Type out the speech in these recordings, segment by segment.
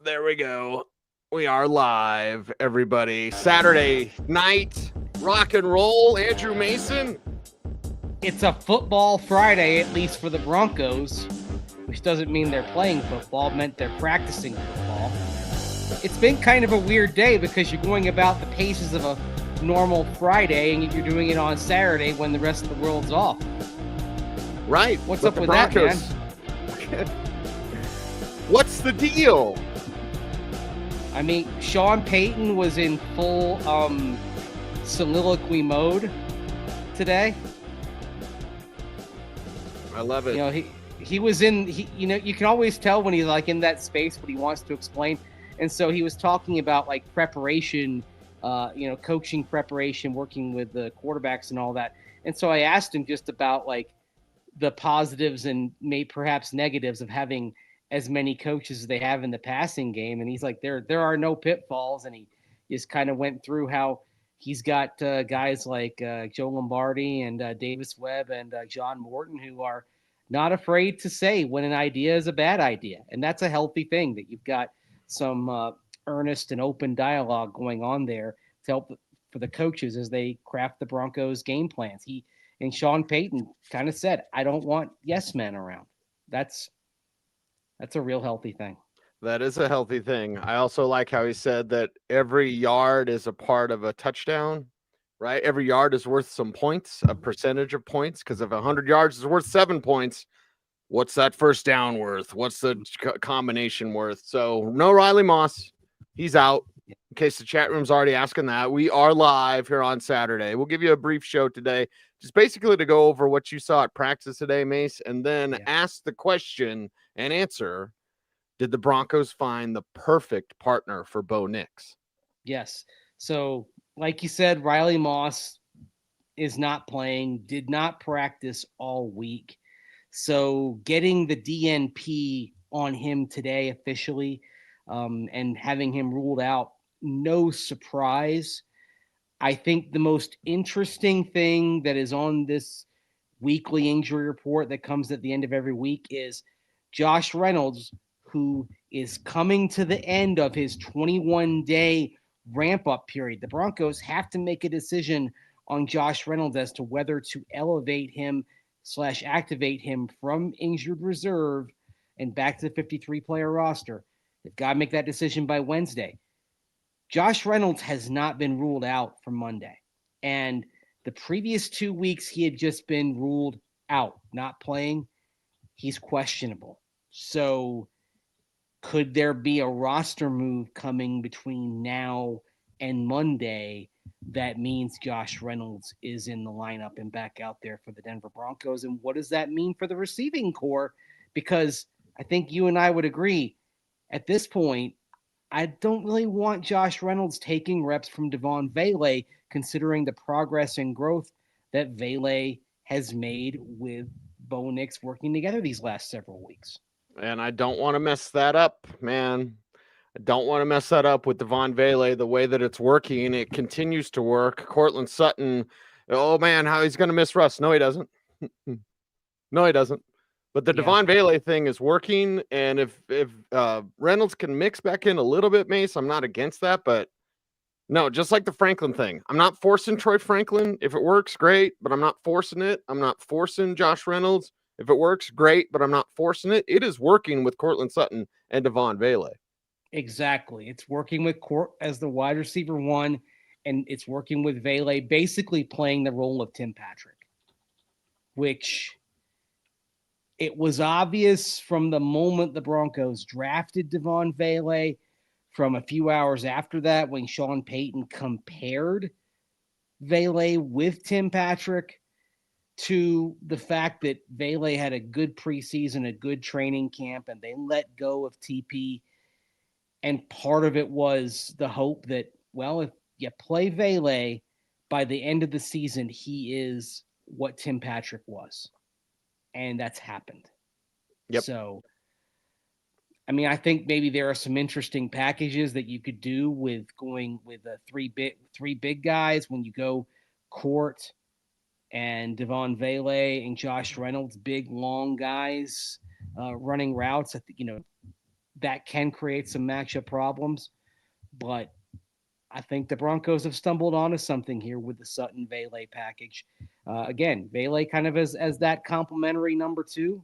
There we go. We are live, everybody. Saturday night, rock and roll. Andrew Mason. It's a football Friday, at least for the Broncos, which doesn't mean they're playing football, it meant they're practicing football. It's been kind of a weird day because you're going about the paces of a normal Friday and you're doing it on Saturday when the rest of the world's off. Right. What's up with that, man? What's the deal? I mean, Sean Payton was in full soliloquy mode today. I love it. You know, he was in, you can always tell when he's like in that space what he wants to explain. And so he was talking about like preparation, coaching preparation, working with the quarterbacks and all that. And so I asked him just about like the positives and perhaps negatives of having as many coaches as they have in the passing game. And he's like, there are no pitfalls. And he just kind of went through how he's got guys like Joe Lombardi and Davis Webb and John Morton who are not afraid to say when an idea is a bad idea. And that's a healthy thing, that you've got some earnest and open dialogue going on there to help for the coaches as they craft the Broncos game plans. And Sean Payton kind of said, I don't want yes men around. That's a real healthy thing. That is a healthy thing. I also like how he said that every yard is a part of a touchdown, right? Every yard is worth some points, a percentage of points, because if 100 yards is worth 7 points, what's that first down worth? What's the combination worth? So no Riley Moss. He's out. In case the chat room's already asking that. We are live here on Saturday. We'll give you a brief show today, just basically to go over what you saw at practice today, Mace, and then ask the question and answer, did the Broncos find the perfect partner for Bo Nix? Yes. So, like you said, Riley Moss is not playing, did not practice all week. So, getting the DNP on him today officially and having him ruled out, no surprise. I think the most interesting thing that is on this weekly injury report that comes at the end of every week is Josh Reynolds, who is coming to the end of his 21-day ramp-up period. The Broncos have to make a decision on Josh Reynolds as to whether to elevate him / activate him from injured reserve and back to the 53-player roster. They've got to make that decision by Wednesday. Josh Reynolds has not been ruled out for Monday. And the previous 2 weeks, he had just been ruled out, not playing. He's questionable. So could there be a roster move coming between now and Monday that means Josh Reynolds is in the lineup and back out there for the Denver Broncos? And what does that mean for the receiving core? Because I think you and I would agree at this point, I don't really want Josh Reynolds taking reps from Devon Vele, considering the progress and growth that Vele has made with Bo Nix working together these last several weeks. And I don't want to mess that up, man. I don't want to mess that up with Devon Vele, the way that it's working. It continues to work. Courtland Sutton, oh man, how he's going to miss Russ. No, he doesn't. No, he doesn't. But the Devon Vele thing is working. And if Reynolds can mix back in a little bit, Mace, I'm not against that. But no, just like the Franklin thing. I'm not forcing Troy Franklin. If it works, great. But I'm not forcing it. I'm not forcing Josh Reynolds. If it works, great, but I'm not forcing it. It is working with Courtland Sutton and Devon Vele. Exactly. It's working with Court as the wide receiver one, and it's working with Vele basically playing the role of Tim Patrick, which it was obvious from the moment the Broncos drafted Devon Vele, from a few hours after that when Sean Payton compared Vele with Tim Patrick, to the fact that Vele had a good preseason, a good training camp, and they let go of TP. And part of it was the hope that, well, if you play Vele, by the end of the season, he is what Tim Patrick was. And that's happened. Yep. So, I mean, I think maybe there are some interesting packages that you could do with going with three big guys when you go Court and Devon Vele and Josh Reynolds, big, long guys running routes. I think, that can create some matchup problems. But I think the Broncos have stumbled onto something here with the Sutton Vele package. Again, Vele kind of as that complimentary number 2,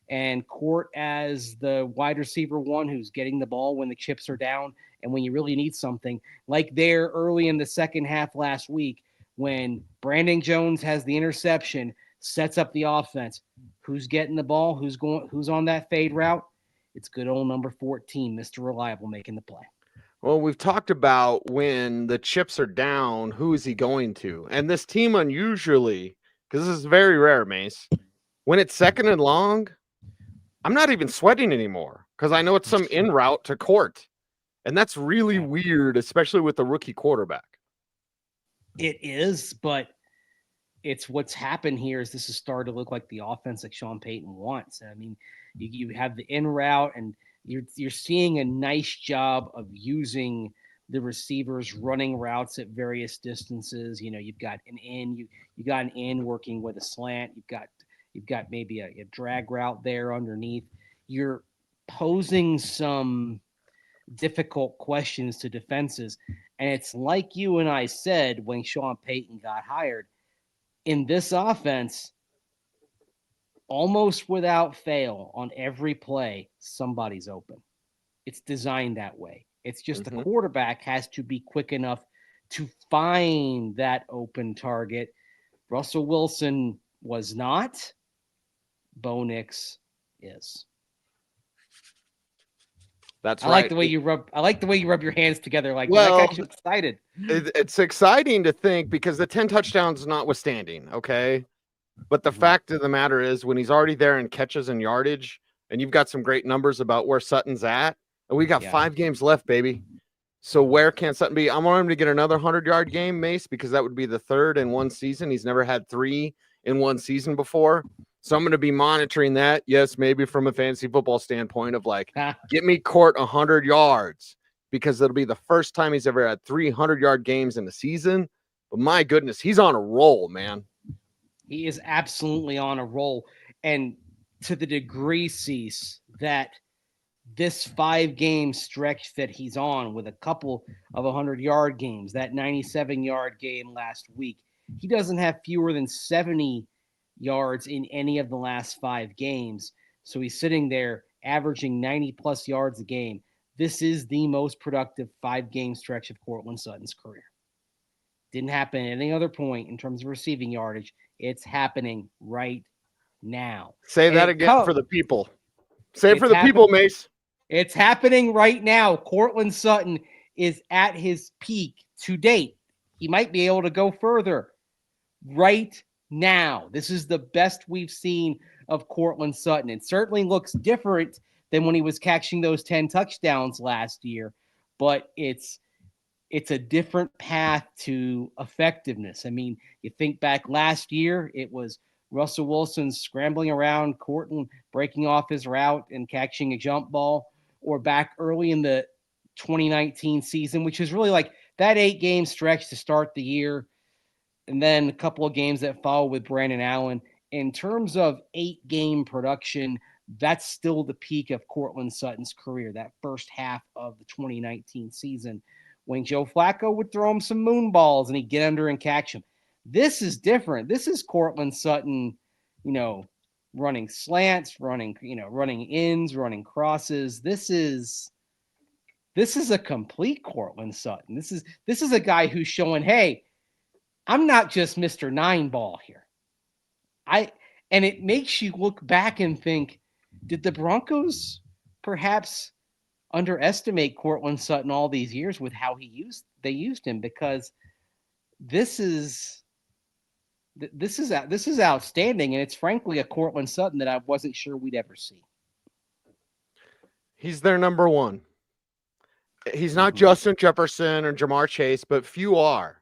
and Court as the wide receiver 1 who's getting the ball when the chips are down and when you really need something. Like there early in the second half last week when Brandon Jones has the interception, sets up the offense. Who's getting the ball? Who's on that fade route? It's good old number 14, Mr. Reliable, making the play. Well, we've talked about when the chips are down, who is he going to? And this team unusually, because this is very rare, Mace, when it's second and long, I'm not even sweating anymore because I know it's some in route to Court. And that's really weird, especially with the rookie quarterback. It is, but it's what's happened here is this has started to look like the offense like Sean Payton wants. I mean, you have the in route, and you're seeing a nice job of using the receivers running routes at various distances. You know, you've got an in, you got an in working with a slant. You've got maybe a drag route there underneath. You're posing some difficult questions to defenses. And it's like you and I said when Sean Payton got hired. In this offense, almost without fail, on every play, somebody's open. It's designed that way. It's just the quarterback has to be quick enough to find that open target. Russell Wilson was not. Bo Nix is. That's right. I like the way you rub your hands together. Like, well, that got you excited. It's exciting to think because the 10 touchdowns notwithstanding, okay? But the fact of the matter is when he's already there in catches and yardage, and you've got some great numbers about where Sutton's at, and we got 5 games left, baby. So where can Sutton be? I want him to get another 100-yard game, Mace, because that would be the 3rd in one season. He's never had 3 in one season before. So I'm going to be monitoring that. Yes, maybe from a fantasy football standpoint of like, get me Court 100 yards because it'll be the first time he's ever had 300-yard games in a season. But my goodness, he's on a roll, man. He is absolutely on a roll. And to the degree, Cease, that this 5-game stretch that he's on with a couple of 100-yard games, that 97-yard game last week, he doesn't have fewer than 70 yards in any of the last 5 games. So he's sitting there averaging 90-plus yards a game. This is the most productive 5-game stretch of Courtland Sutton's career. Didn't happen at any other point in terms of receiving yardage. It's happening right now. Say that again for the people. Say it for the people, Mace. It's happening right now. Courtland Sutton is at his peak to date. He might be able to go further right now. This is the best we've seen of Courtland Sutton. It certainly looks different than when he was catching those 10 touchdowns last year, but it's a different path to effectiveness. I mean, you think back last year, it was Russell Wilson scrambling around, Courtland breaking off his route and catching a jump ball, or back early in the 2019 season, which is really like that 8-game stretch to start the year, and then a couple of games that follow with Brandon Allen. In terms of 8-game production, that's still the peak of Courtland Sutton's career, that first half of the 2019 season, when Joe Flacco would throw him some moon balls and he'd get under and catch him. This is different. This is Courtland Sutton, running slants, running ins, running crosses. This is a complete Courtland Sutton. This is a guy who's showing, hey, I'm not just Mr. 9-ball here. And it makes you look back and think, did the Broncos perhaps underestimate Courtland Sutton all these years with how they used him? Because this is outstanding, and it's frankly a Courtland Sutton that I wasn't sure we'd ever see. He's their number 1. He's not Justin Jefferson or Jamar Chase, but few are.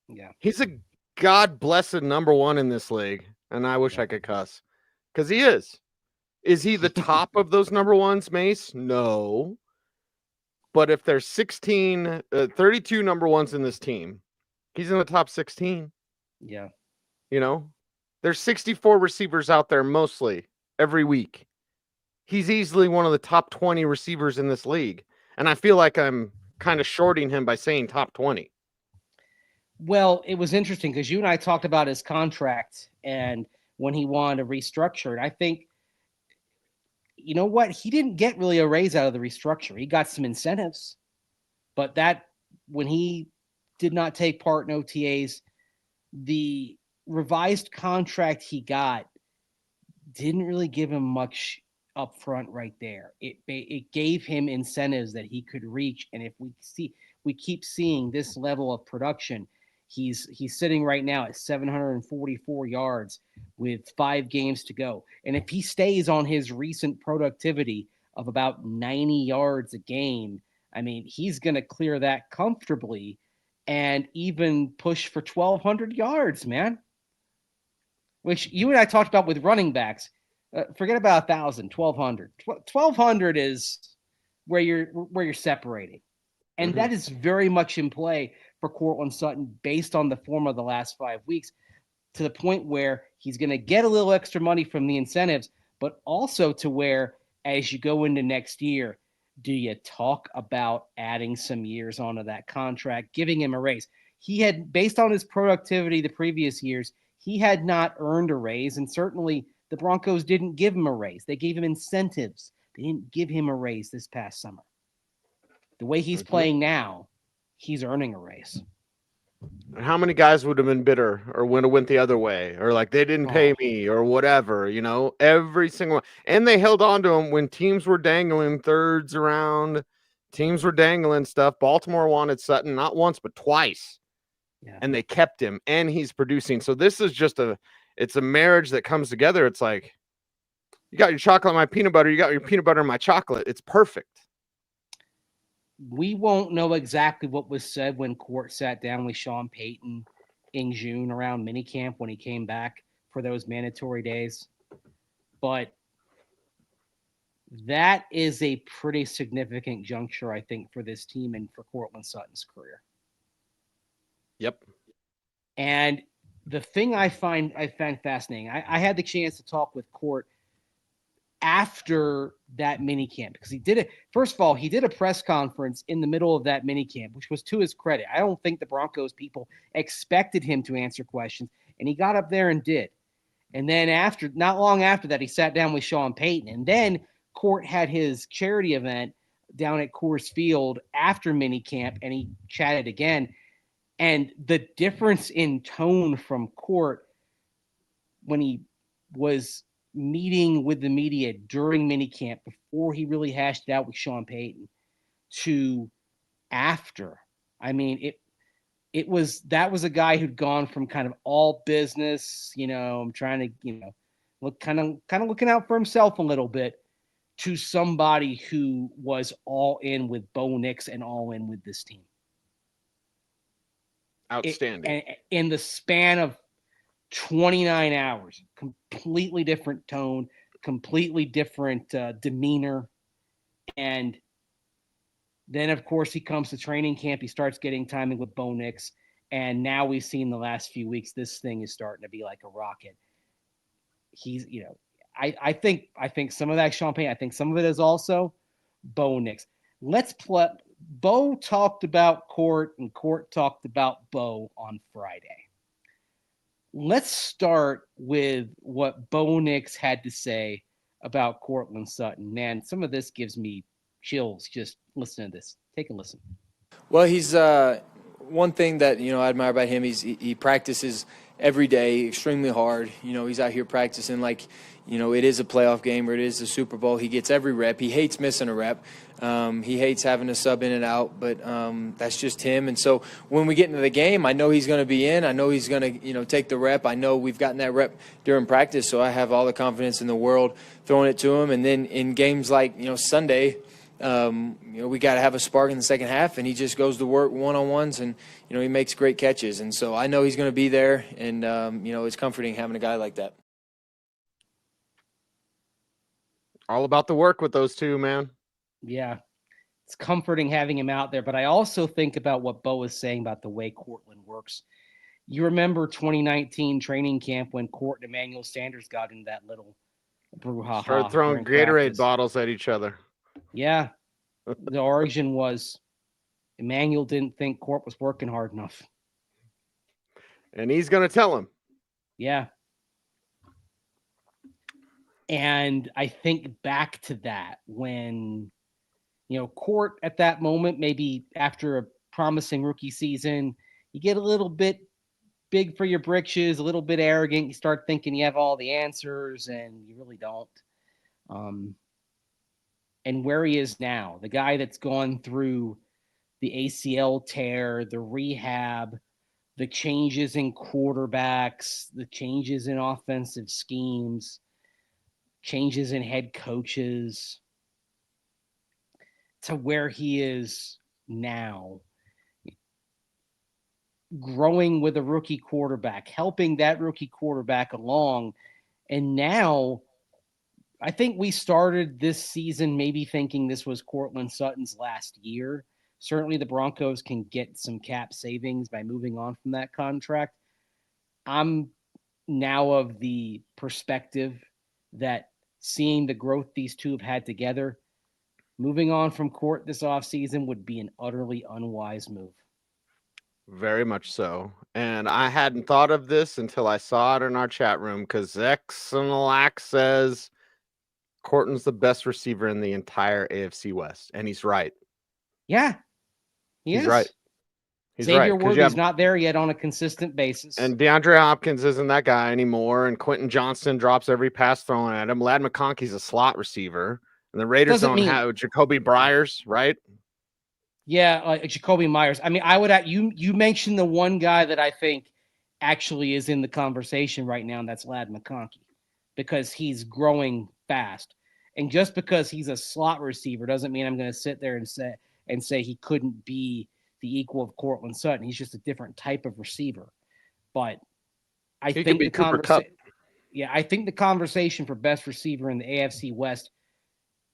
Yeah. He's a God-blessed number 1 in this league, and I wish I could cuss, because he is. Is he the top of those number 1s, Mace? No. But if there's 32 number 1s in this team, he's in the top 16. Yeah. There's 64 receivers out there mostly every week. he's easily one of the top 20 receivers in this league. And I feel like I'm kind of shorting him by saying top 20. Well, it was interesting because you and I talked about his contract and when he wanted to restructure it. I think, you know what? He didn't get really a raise out of the restructure. He got some incentives, but that when he did not take part in OTAs, the revised contract he got didn't really give him much up front right there. It gave him incentives that he could reach. And if we keep seeing this level of production, he's sitting right now at 744 yards with 5 games to go. And if he stays on his recent productivity of about 90 yards a game, I mean, he's going to clear that comfortably and even push for 1,200 yards, man. Which you and I talked about with running backs. Forget about 1,000, 1,200. 1,200 is where you're separating. And that is very much in play for Courtland Sutton based on the form of the last 5 weeks, to the point where he's going to get a little extra money from the incentives, but also to where as you go into next year, do you talk about adding some years onto that contract, giving him a raise? He had, based on his productivity the previous years, he had not earned a raise, and certainly the Broncos didn't give him a raise. They gave him incentives. They didn't give him a raise this past summer. The way he's playing now, he's earning a raise. How many guys would have been bitter or would have went the other way or like they didn't pay me or whatever, you know, every single one. And they held on to him when teams were dangling thirds around, teams were dangling stuff. Baltimore wanted Sutton not once, but twice. Yeah. And they kept him and he's producing. So this is just it's a marriage that comes together. It's like, you got your chocolate, my peanut butter. You got your peanut butter, my chocolate. It's perfect. We won't know exactly what was said when Court sat down with Sean Payton in June around minicamp when he came back for those mandatory days. But that is a pretty significant juncture, I think, for this team and for Courtland Sutton's career. Yep. And the thing I found fascinating, I had the chance to talk with Court after that mini camp because he did it. First of all, he did a press conference in the middle of that mini camp, which was to his credit. I don't think the Broncos people expected him to answer questions, and he got up there and did. And then not long after that, he sat down with Sean Payton, and then Court had his charity event down at Coors Field after mini camp, and he chatted again. And the difference in tone from Court when he was meeting with the media during minicamp before he really hashed it out with Sean Payton to after. I mean, that was a guy who'd gone from kind of all business, you know, I'm trying to, you know, look kind of looking out for himself a little bit, to somebody who was all in with Bo Nix and all in with this team. Outstanding. And in the span of 29 hours, completely different tone, completely different demeanor. And then, of course, he comes to training camp. He starts getting timing with Bo Nix. And now we've seen the last few weeks, this thing is starting to be like a rocket. He's, you know, I think some of that champagne, I think some of it is also Bo Nix. Bo talked about Court and Court talked about Bo on Friday. Let's start with what Bo Nix had to say about Courtland Sutton. Man, some of this gives me chills just listening to this. Take a listen. Well, he's one thing that, you know, I admire about him. He practices every day extremely hard. You know, he's out here practicing like, you know, it is a playoff game or it is the Super Bowl. He gets every rep. He hates missing a rep. He hates having to sub in and out, but that's just him. And so when we get into the game, I know he's going to be in. I know he's going to, you know, take the rep. I know we've gotten that rep during practice, so I have all the confidence in the world throwing it to him. And then in games like, you know, Sunday, you know, we got to have a spark in the second half, and he just goes to work one-on-ones, and, you know, he makes great catches. And so I know he's going to be there, and, you know, it's comforting having a guy like that. All about the work with those two, man. Yeah, it's comforting having him out there. But I also think about what Bo was saying about the way Courtland works. You remember 2019 training camp when Court and Emmanuel Sanders got in that little brouhaha. Started throwing during Gatorade practice. bottles at each other. Yeah. The origin was Emmanuel didn't think Court was working hard enough. And he's going to tell him. Yeah. And I think back to that when, Court at that moment, maybe after a promising rookie season, you get a little bit big for your britches, a little bit arrogant. You start thinking you have all the answers, and you really don't. And where he is now, the guy that's gone through the ACL tear, the rehab, the changes in quarterbacks, the changes in offensive schemes, changes in head coaches, to where he is now, growing with a rookie quarterback, helping that rookie quarterback along. And now I think we started this season maybe thinking this was Courtland Sutton's last year. Certainly the Broncos can get some cap savings by moving on from that contract. I'm now of the perspective that seeing the growth these two have had together, moving on from Court this offseason would be an utterly unwise move. Very much so. And I hadn't thought of this until I saw it in our chat room because Xenalac says Courtland's the best receiver in the entire AFC West. And he's right. Yeah. He's right. He's Xavier right. Worthy's not there yet on a consistent basis. And DeAndre Hopkins isn't that guy anymore. And Quentin Johnston drops every pass thrown at him. Ladd McConkey's a slot receiver. And the Raiders don't have Jacoby Byers, right? Yeah, Jacoby Myers. I mean, I would you mentioned the one guy that I think actually is in the conversation right now, and that's Ladd McConkey, because he's growing fast. And just because he's a slot receiver doesn't mean I'm going to sit there and say he couldn't be the equal of Courtland Sutton. He's just a different type of receiver. But I think the conversation, I think the conversation for best receiver in the AFC West,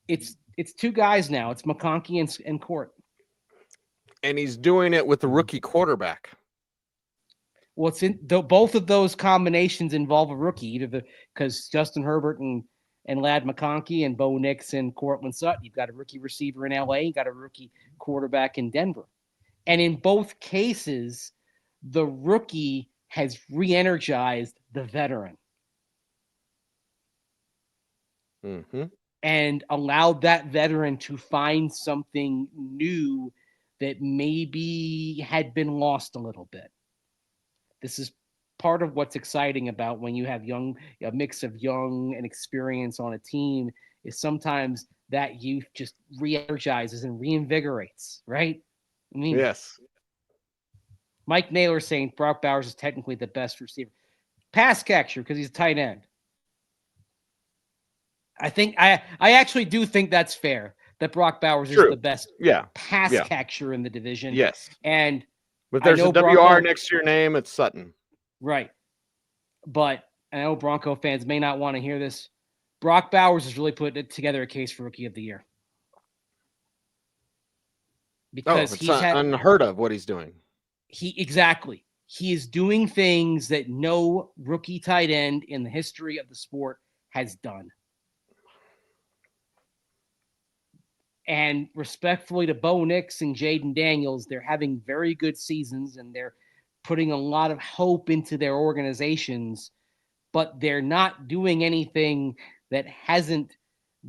it's two guys now. It's McConkey and Court. And he's doing it with the rookie quarterback. Well, both of those combinations involve a rookie, because Justin Herbert and Ladd McConkey and Bo Nix and Courtland Sutton. You've got a rookie receiver in LA, you got a rookie quarterback in Denver. And in both cases, the rookie has re-energized the veteran. Mm-hmm. And allowed that veteran to find something new that maybe had been lost a little bit. This is part of what's exciting about when you have a mix of young and experience on a team, is sometimes that youth just re-energizes and reinvigorates, right? I mean, yes. Mike Naylor saying Brock Bowers is technically the best receiver. Pass catcher, because he's a tight end. I think I actually do think that's fair, that Brock Bowers is the best pass catcher in the division. Yes. And if there's a WR next to your name, it's Sutton. Right. But I know Bronco fans may not want to hear this. Brock Bowers has really put together a case for Rookie of the Year. Because it's unheard of what he's doing. Exactly. He is doing things that no rookie tight end in the history of the sport has done. And respectfully to Bo Nix and Jaden Daniels, they're having very good seasons and they're putting a lot of hope into their organizations, but they're not doing anything that hasn't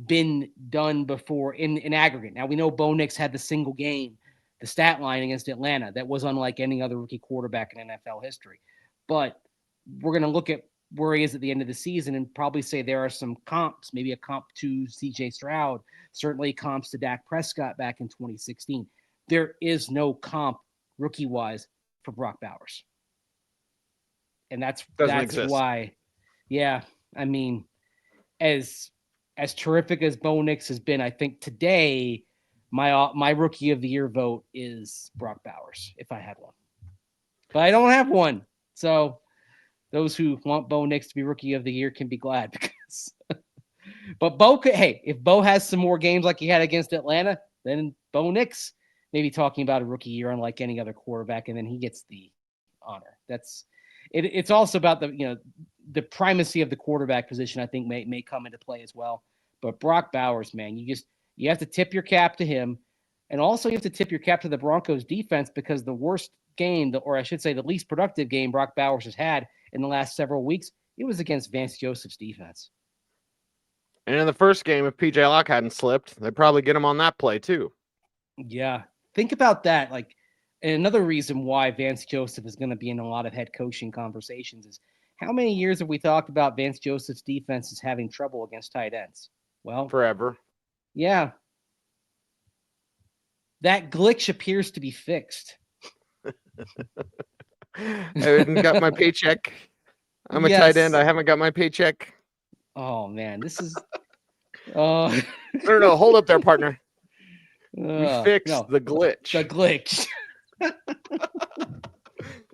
been done before in aggregate. Now, we know Bo Nix had the single game, the stat line against Atlanta, that was unlike any other rookie quarterback in NFL history. But we're going to look at where he is at the end of the season and probably say there are some comps, maybe a comp to CJ Stroud, certainly comps to Dak Prescott back in 2016. There is no comp rookie-wise for Brock Bowers. And that's why, I mean, as terrific as Bo Nix has been, I think today my Rookie of the Year vote is Brock Bowers, if I had one. But I don't have one. So those who want Bo Nix to be Rookie of the Year can be glad, because but if Bo has some more games like he had against Atlanta, then Bo Nix may be talking about a rookie year unlike any other quarterback, and then he gets the honor. It's also about the primacy of the quarterback position, I think, may come into play as well. But Brock Bowers, man, you have to tip your cap to him. And also you have to tip your cap to the Broncos defense, because the worst game, or I should say the least productive game Brock Bowers has had in the last several weeks, it was against Vance Joseph's defense. And in the first game, if PJ Locke hadn't slipped, they'd probably get him on that play too. Yeah. Think about that. Like, and another reason why Vance Joseph is going to be in a lot of head coaching conversations is, how many years have we talked about Vance Joseph's defense is having trouble against tight ends? Well, Forever. Yeah. That glitch appears to be fixed. I haven't got my paycheck. I'm a tight end. I haven't got my paycheck. Oh, man. This is... No, hold up there, partner. We fixed the glitch. The glitch.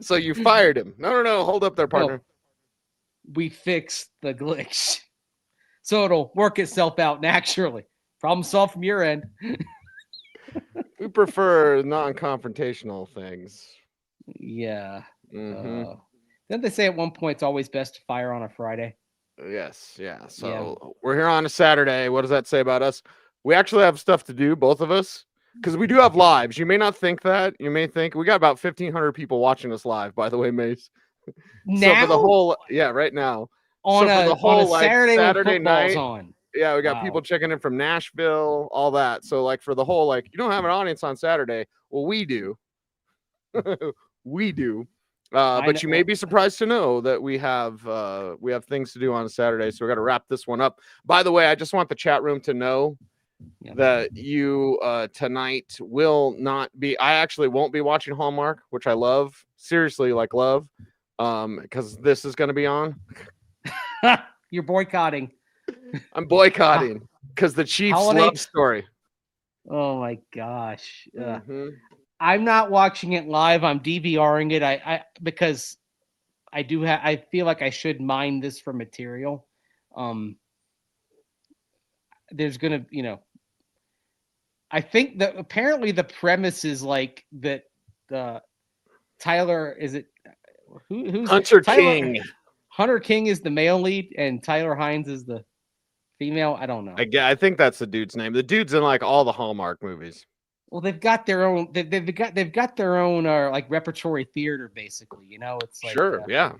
So you fired him. No, hold up there, partner. No, we fixed the glitch. So it'll work itself out naturally. Problem solved from your end. We prefer non-confrontational things. Yeah. Mm-hmm. Didn't they say at one point it's always best to fire on a Friday? Yes, yeah. So we're here on a Saturday. What does that say about us? We actually have stuff to do, both of us, because we do have lives. You may not think that. You may think we got about 1,500 people watching us live, by the way, Mace. Now? So for the whole, right now. On a Saturday night. On. Yeah, we got people checking in from Nashville, all that. So like for the whole, you don't have an audience on Saturday. Well, we do. We do. But you may be surprised to know that we have things to do on Saturday. So we got to wrap this one up. By the way, I just want the chat room to know that you tonight will not be. I actually won't be watching Hallmark, which I love. Seriously, love. Because this is going to be on. You're boycotting. I'm boycotting because the Chiefs love story. Oh my gosh. I'm not watching it live. I'm DVRing it. I because I feel like I should mine this for material. There's gonna, I think that apparently the premise is like that. Tyler, is it who's Hunter Tyler, King? Hunter King is the male lead, and Tyler Hines is the female. I don't know. I think that's the dude's name. The dude's in all the Hallmark movies. Well, they've got their own. They've got their own repertory theater, basically. It's like sure, yeah.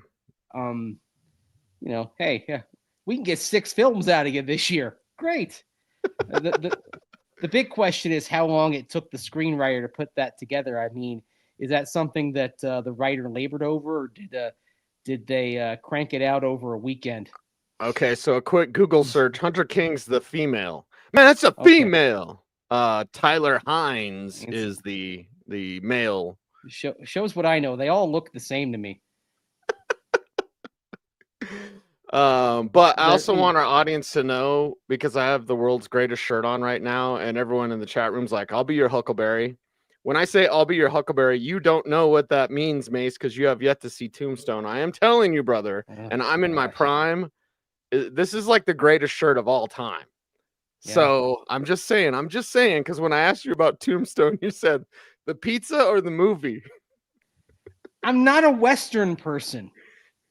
Hey, we can get 6 films out of you this year. Great. The big question is how long it took the screenwriter to put that together. I mean, is that something that the writer labored over, or did they crank it out over a weekend? Okay, so a quick Google search. Hunter King's the female. Man, that's a female. Tyler Hines is the male. Shows what I know. They all look the same to me. But I also want our audience to know, because I have the world's greatest shirt on right now, and everyone in the chat room's like, I'll be your Huckleberry. When I say I'll be your Huckleberry, you don't know what that means, Mace, because you have yet to see Tombstone. I am telling you, brother, and I'm in my prime. This is like the greatest shirt of all time. Yeah. So I'm just saying, because when I asked you about Tombstone, you said the pizza or the movie. I'm not a Western person.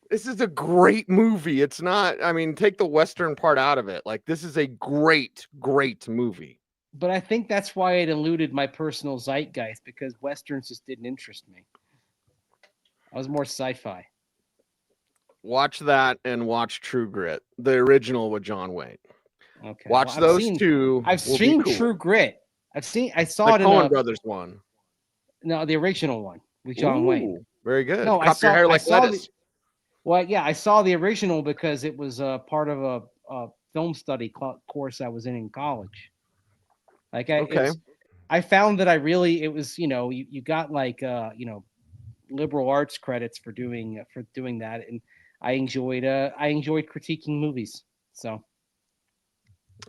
This is a great movie. It's not, take the Western part out of it. This is a great, great movie. But I think that's why it eluded my personal zeitgeist, because Westerns just didn't interest me. I was more sci-fi. Watch that and watch True Grit, the original with John Wayne. Okay. Watch those two. I've seen True Grit. I saw the it in Coen Brothers one. No, the original one with John Wayne. Very good. No, Cop your hair like lettuce. I saw the original because it was part of a film study course I was in college. I found that it was you got liberal arts credits for doing that, and I enjoyed critiquing movies. So.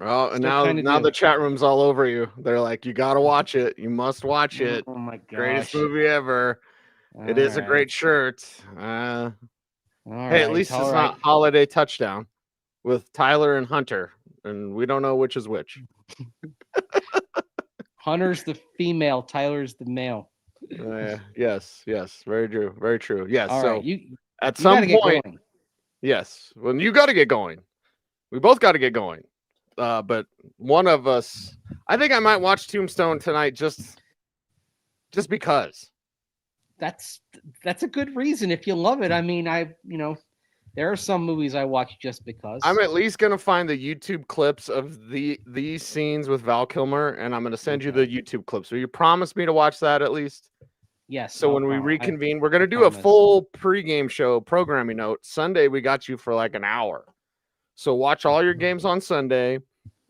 Oh, and now the chat room's all over you. They're like, you got to watch it. You must watch it. Oh my gosh. Greatest movie ever. It is a great shirt. Hey, at least it's not Holiday Touchdown with Tyler and Hunter, and we don't know which is which. Hunter's the female, Tyler's the male. Yes, very true, very true. Yes. All so right, at some point, Yes. Well, you got to get going. We both got to get going. But one of us, I think I might watch Tombstone tonight just because. That's a good reason if you love it. I mean, there are some movies I watch just because. I'm at least gonna find the YouTube clips of these scenes with Val Kilmer, and I'm gonna send you the YouTube clips. Will you promise me to watch that at least? Yes. So when we reconvene, we're gonna do a full pregame show programming note. Sunday, we got you for like an hour. So watch all your games on Sunday.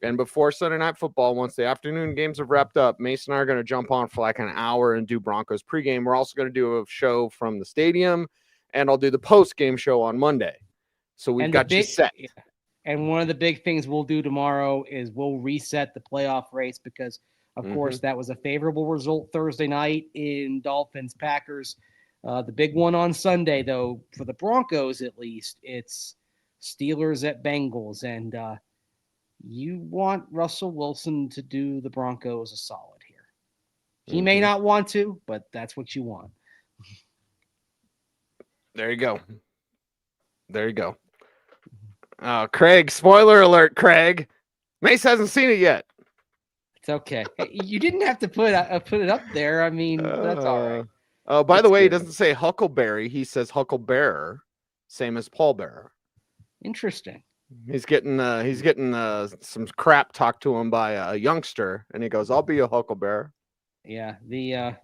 And before Sunday Night Football, once the afternoon games have wrapped up, Mason and I are going to jump on for like an hour and do Broncos pregame. We're also going to do a show from the stadium, and I'll do the post-game show on Monday. So we've got you set. And one of the big things we'll do tomorrow is we'll reset the playoff race because, of course, that was a favorable result Thursday night in Dolphins-Packers. The big one on Sunday, though, for the Broncos at least, it's Steelers at Bengals, and you want Russell Wilson to do the Broncos a solid here. He may not want to, but that's what you want. There you go. Craig, spoiler alert, Craig. Mace hasn't seen it yet. It's okay. Hey, you didn't have to put it up there. I mean, that's all right. Oh, by the way, he doesn't say Huckleberry. He says Hucklebearer, same as Paul Bearer. Interesting. He's getting some crap talked to him by a youngster, and he goes, "I'll be a Hucklebearer." Yeah, the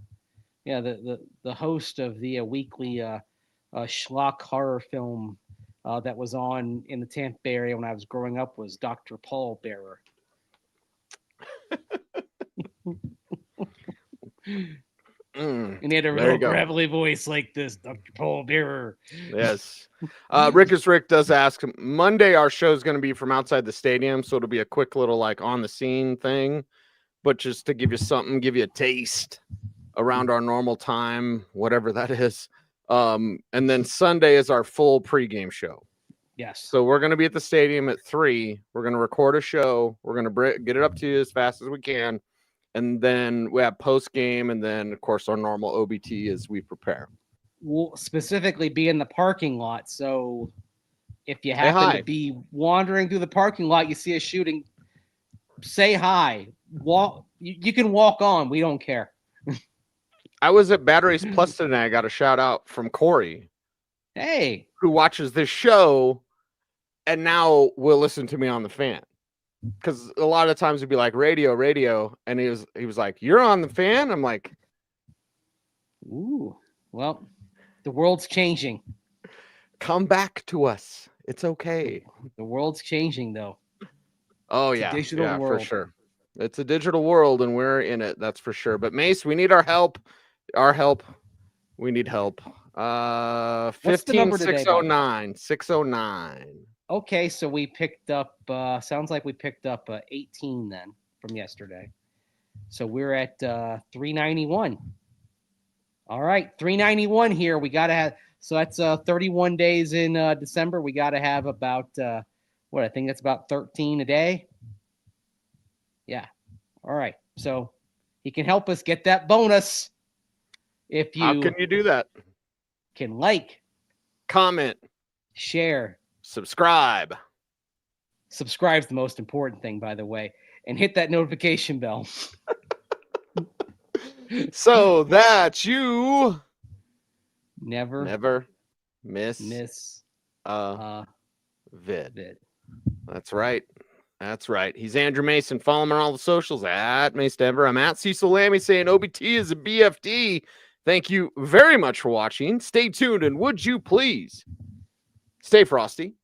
host of the weekly schlock horror film that was on in the Tampa Bay area when I was growing up was Dr. Paul Bearer. And he had a real gravelly voice like this, Dr. Paul Bearer. Yes. Rick does ask, Monday our show is going to be from outside the stadium, so it'll be a quick little like on the scene thing, but just to give you something, give you a taste around our normal time, whatever that is. And then Sunday is our full pregame show. Yes. So we're going to be at the stadium at 3. We're going to record a show. We're going to get it up to you as fast as we can. And then we have post game, and then of course our normal OBT as we prepare. We'll specifically be in the parking lot. So if you happen to be wandering through the parking lot, you see a shooting, say hi. You can walk on. We don't care. I was at Batteries Plus today. I got a shout out from Corey. Hey, who watches this show and now will listen to me on the Fan. Because a lot of times it'd be like radio, and he was like, "You're on the Fan?" I'm like, "Ooh, well, the world's changing. Come back to us. It's okay. The world's changing, though. Oh it's yeah, a digital world. For sure. It's a digital world, and we're in it. That's for sure. But Mace, we need our help. We need help. 15-609. 609. Okay, so we picked up, sounds like we picked up 18 then from yesterday. So we're at 391. All right, 391 here. We got to have, so that's 31 days in December. We got to have about, I think that's about 13 a day. Yeah. All right. So he can help us get that bonus. If you How can you do that? Can like, comment, share, subscribe. Subscribe's the most important thing, by the way, and hit that notification bell. So that you never miss a vid. That's right. He's Andrew Mason. Follow him on all the socials at Mace Denver. I'm at Cecil Lammey saying OBT is a BFD. Thank you very much for watching. Stay tuned, and would you please stay frosty,